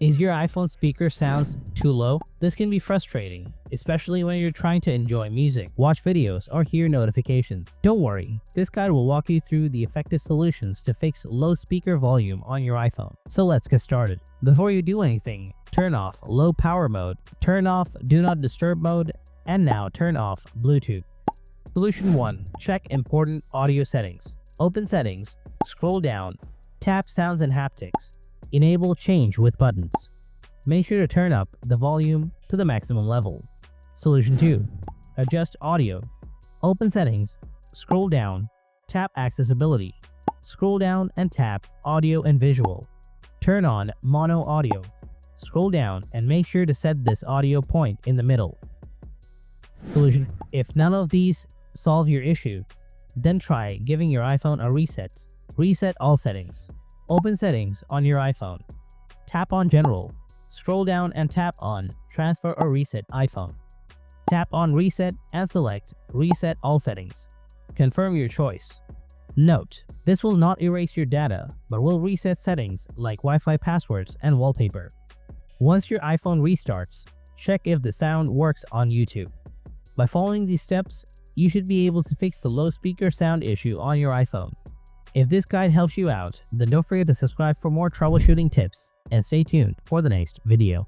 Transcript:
Is your iPhone speaker sounds too low? This can be frustrating, especially when you're trying to enjoy music, watch videos, or hear notifications. Don't worry, this guide will walk you through the effective solutions to fix low speaker volume on your iPhone. So let's get started. Before you do anything, turn off low power mode, turn off do not disturb mode, and now turn off Bluetooth. Solution 1. Check important audio settings. Open settings, scroll down, tap sounds and haptics. Enable change with buttons. Make sure to turn up the volume to the maximum level. Solution 2. Adjust audio. Open settings, scroll down, tap accessibility. Scroll down and tap audio and visual. Turn on mono audio. Scroll down and make sure to set this audio point in the middle. Solution. If none of these solve your issue, then try giving your iPhone a reset. Reset all settings. Open settings on your iPhone. Tap on General. Scroll down and tap on Transfer or Reset iPhone. Tap on Reset and select Reset all settings. Confirm your choice. Note, this will not erase your data, but will reset settings like Wi-Fi passwords and wallpaper. Once your iPhone restarts, check if the sound works on YouTube. By following these steps, you should be able to fix the low speaker sound issue on your iPhone. If this guide helps you out, then don't forget to subscribe for more troubleshooting tips and stay tuned for the next video.